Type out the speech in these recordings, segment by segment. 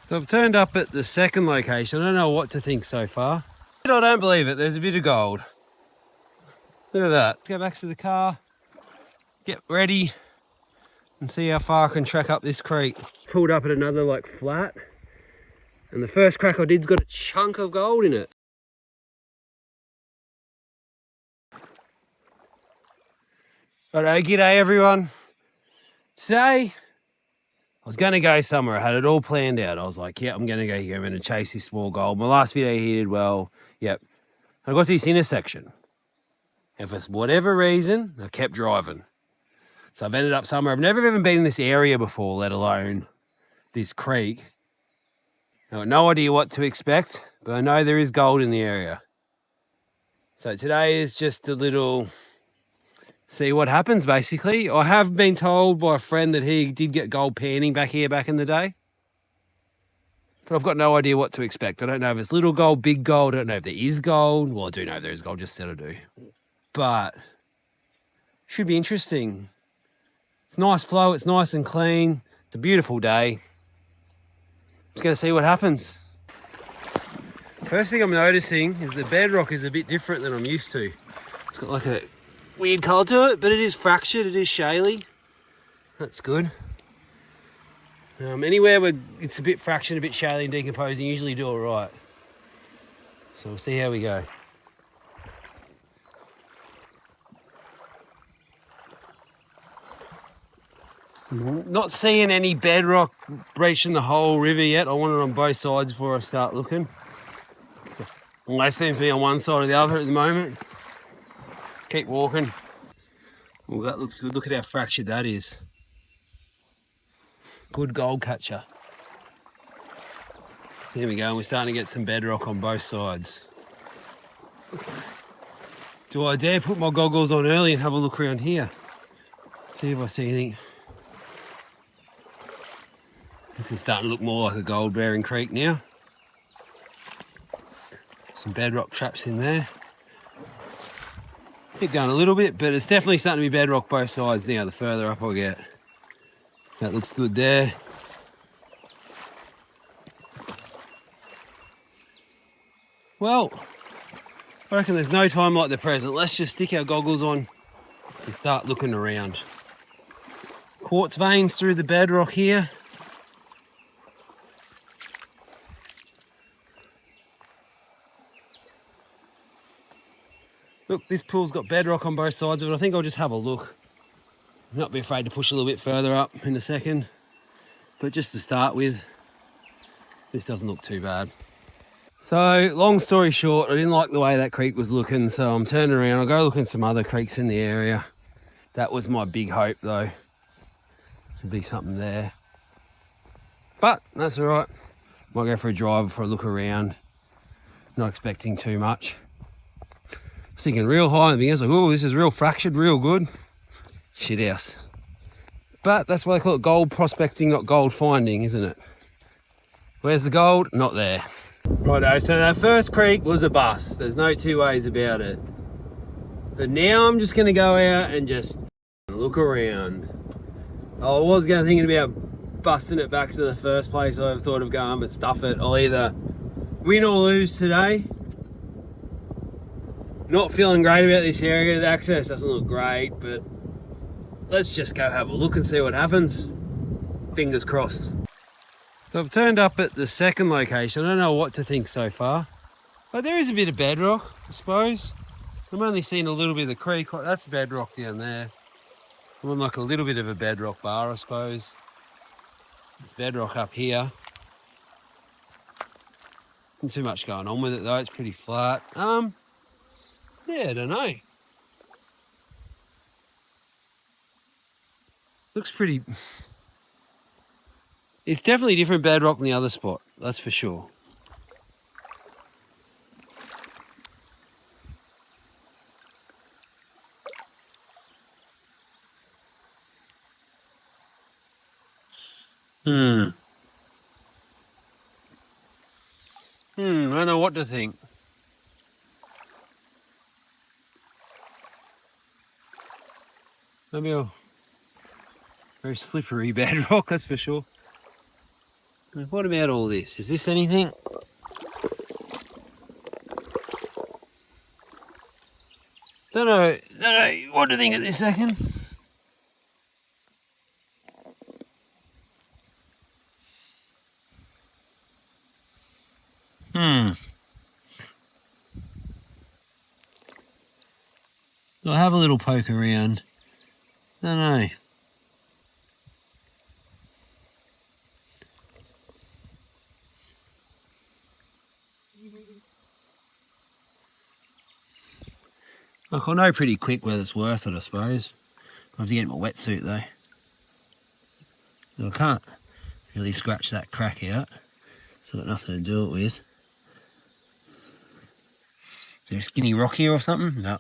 So I've turned up at the second location. I don't know what to think so far. I don't believe it. There's a bit of gold. Look at that. Let's go back to the car, get ready, and see how far I can track up this creek. Pulled up at another like flat, and the first crack I did's got a chunk of gold in it. Righto, g'day everyone. Today, I was going to go somewhere. I had it all planned out. I was like, yeah, I'm going to go here. I'm going to chase this small gold. My last video here did well. Yep. I got to this intersection. And for whatever reason, I kept driving. So I've ended up somewhere. I've never even been in this area before, let alone this creek. I've got no idea what to expect, but I know there is gold in the area. So today is just a little see what happens, basically. I have been told by a friend that he did get gold panning back here back in the day. But I've got no idea what to expect. I don't know if it's little gold, big gold. I don't know if there is gold. Well, I do know there is gold, just said I do. But should be interesting. It's nice flow. It's nice and clean. It's a beautiful day. Just going to see what happens. First thing I'm noticing is the bedrock is a bit different than I'm used to. It's got like a weird colour to it, but it is fractured. It is shaly. That's good. Anywhere where it's a bit fractured, a bit shaly and decomposing, usually do all right. So we'll see how we go. Not seeing any bedrock breaching the whole river yet. I want it on both sides before I start looking. Unless seems to be on one side or the other at the moment. Keep walking. Well, that looks good. Look at how fractured that is. Good gold catcher. There we go. We're starting to get some bedrock on both sides. Do I dare put my goggles on early and have a look around here? See if I see anything. This is starting to look more like a gold bearing creek now. Some bedrock traps in there. Keep going a little bit, but it's definitely starting to be bedrock both sides now, the further up I get. That looks good there. Well, I reckon there's no time like the present. Let's just stick our goggles on and start looking around. Quartz veins through the bedrock here. Look, this pool's got bedrock on both sides of it. I think I'll just have a look. Not be afraid to push a little bit further up in a second. But just to start with, this doesn't look too bad. So, long story short, I didn't like the way that creek was looking, so I'm turning around. I'll go look in some other creeks in the area. That was my big hope, though. There'd be something there. But that's all right. Might go for a drive for a look around. Not expecting too much. I was thinking real high and everything else, like, oh, this is real fractured, real good. Shit house. But that's why they call it gold prospecting, not gold finding, isn't it? Where's the gold? Not there. Righto, so that first creek was a bust. There's no two ways about it. But now I'm just going to go out and just look around. I was thinking about busting it back to the first place I've thought of going, but stuff it. I'll either win or lose today. Not feeling great about this area. The access doesn't look great, but let's just go have a look and see what happens. Fingers crossed. So I've turned up at the second location. I don't know what to think so far, but there is a bit of bedrock, I suppose. I'm only seeing a little bit of the creek. That's bedrock down there. I'm on like a little bit of a bedrock bar, I suppose. There's bedrock up here. Not too much going on with it though. It's pretty flat. Yeah, I don't know. Looks pretty. It's definitely different bedrock than the other spot. That's for sure. I don't know what to think. Maybe a very slippery bedrock, that's for sure. What about all this? Is this anything? Don't know. What do you think at this second? I'll have a little poke around. Don't know. Look, I'll know pretty quick whether it's worth it, I suppose. I have to get my wetsuit though. I can't really scratch that crack out. It's got nothing to do it with. Is there a skinny rock here or something? No.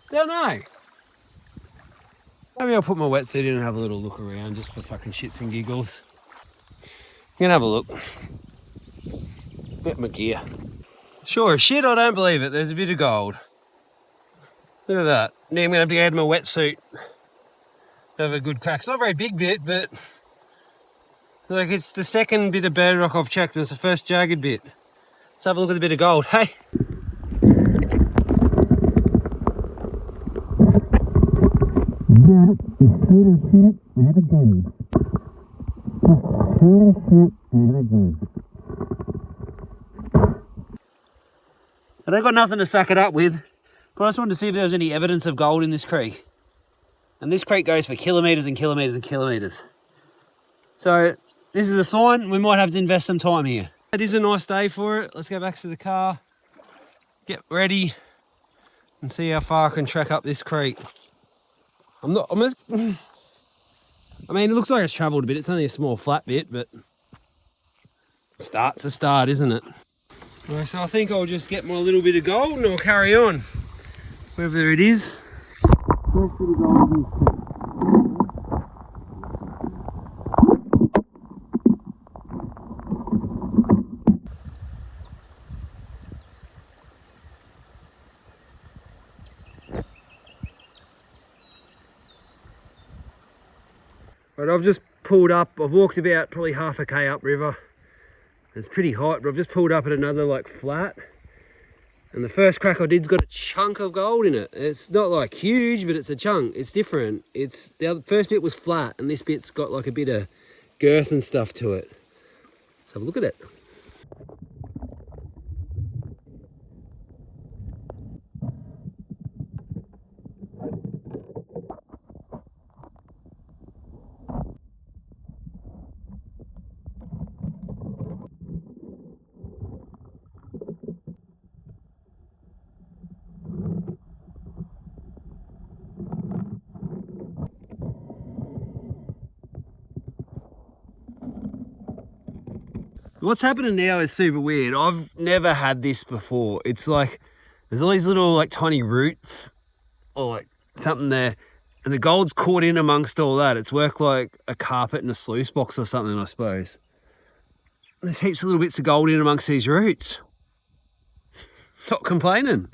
Don't know. Maybe I'll put my wetsuit in and have a little look around just for fucking shits and giggles. You can have a look. Get my gear. Sure as shit, I don't believe it. There's a bit of gold. Look at that. Now I'm going to have to add my wetsuit. Have a good crack. It's not a very big bit, but like it's the second bit of bedrock I've checked and it's the first jagged bit. Let's have a look at the bit of gold. Hey! I don't got nothing to suck it up with, but I just wanted to see if there was any evidence of gold in this creek. And this creek goes for kilometres and kilometres and kilometres. So this is a sign we might have to invest some time here. It is a nice day for it. Let's go back to the car, get ready, and see how far I can trek up this creek. I mean, it looks like it's travelled a bit. It's only a small flat bit, but start's a start, isn't it? Right, so I think I'll just get my little bit of gold and I'll carry on, wherever it is. First bit of gold in this creek. Right, I've just pulled up. I've walked about probably half a K upriver. It's pretty hot, but I've just pulled up at another like flat. And the first crack I did's got a chunk of gold in it. It's not like huge, but it's a chunk. It's different. The first bit was flat, and this bit's got like a bit of girth and stuff to it. Let's have a look at it. What's happening now is super weird. I've never had this before. It's like, there's all these little like tiny roots or like something there, and the gold's caught in amongst all that. It's worked like a carpet in a sluice box or something, I suppose. There's heaps of little bits of gold in amongst these roots. Stop complaining.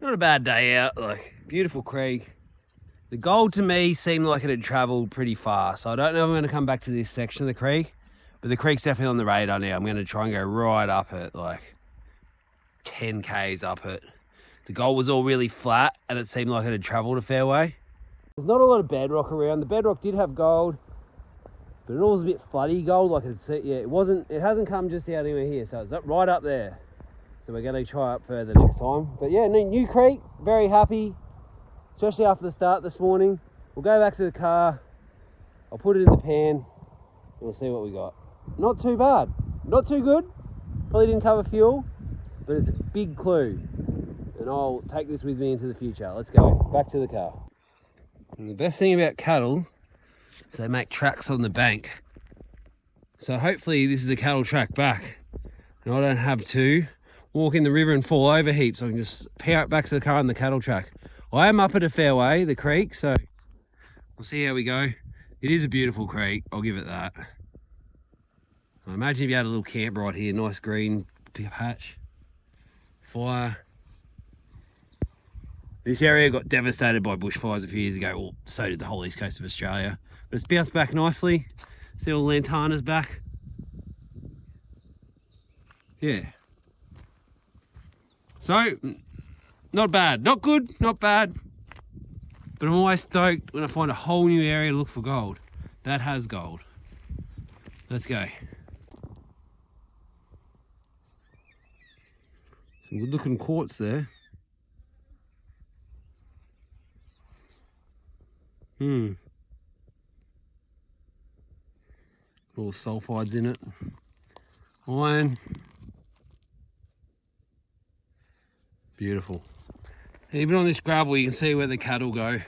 Not a bad day out, like beautiful creek. The gold to me seemed like it had travelled pretty far, so I don't know if I'm going to come back to this section of the creek, but the creek's definitely on the radar now. I'm going to try and go right up it, like 10 Ks up it. The gold was all really flat and it seemed like it had travelled a fair way. There's not a lot of bedrock around. The bedrock did have gold, but it all was a bit floody gold, like it hasn't come just out anywhere here, so it's right up there. So we're going to try up further next time. But yeah, new creek, very happy, especially after the start this morning. We'll go back to the car, I'll put it in the pan, and we'll see what we got. Not too bad, not too good. Probably didn't cover fuel, but it's a big clue. And I'll take this with me into the future. Let's go, back to the car. And the best thing about cattle is they make tracks on the bank. So hopefully this is a cattle track back. And I don't have to walk in the river and fall over heaps. I can just power it back to the car on the cattle track. I am up at a fair way, the creek, so we'll see how we go. It is a beautiful creek, I'll give it that. I imagine if you had a little camp right here, nice green patch, fire. This area got devastated by bushfires a few years ago. Well, so did the whole east coast of Australia. But it's bounced back nicely. See all the lantanas back. Yeah. So, not bad. Not good, not bad. But I'm always stoked when I find a whole new area to look for gold. That has gold. Let's go. Some good looking quartz there. All sulfides in it. Iron. Beautiful. And even on this gravel you can see where the cattle go.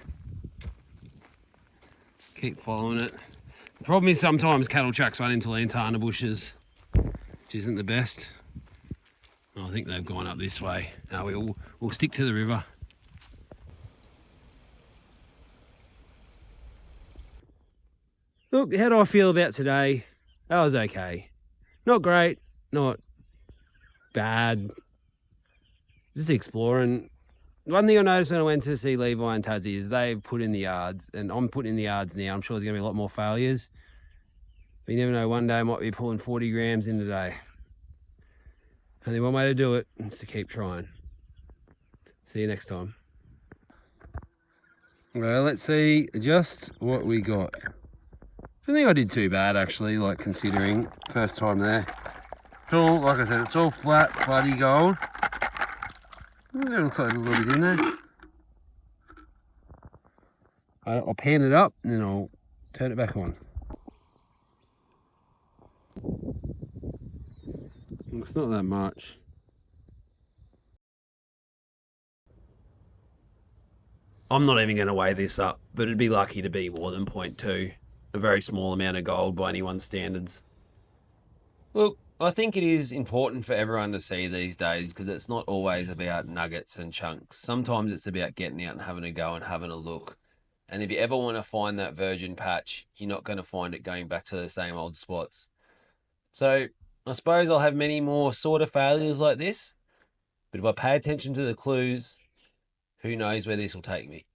Keep following it. The problem is sometimes cattle tracks run into lantana bushes, which isn't the best. Oh, I think they've gone up this way. No, we'll stick to the river. Look, how do I feel about today? That was okay. Not great, not bad. Just exploring. One thing I noticed when I went to see Levi and Tassie is they've put in the yards, and I'm putting in the yards now. I'm sure there's going to be a lot more failures. But you never know, one day I might be pulling 40 grams in today. Only one way to do it is to keep trying. See you next time. Well, let's see just what we got. I don't think I did too bad actually, like considering first time there. It's all, like I said, it's all flat, bloody gold. It looks like a little bit in there. I'll pan it up and then I'll turn it back on. It's not that much. I'm not even going to weigh this up, but it'd be lucky to be more than 0.2. A very small amount of gold by anyone's standards. Look, I think it is important for everyone to see these days because it's not always about nuggets and chunks. Sometimes it's about getting out and having a go and having a look. And if you ever want to find that virgin patch, you're not going to find it going back to the same old spots. So I suppose I'll have many more sort of failures like this, but if I pay attention to the clues, who knows where this will take me.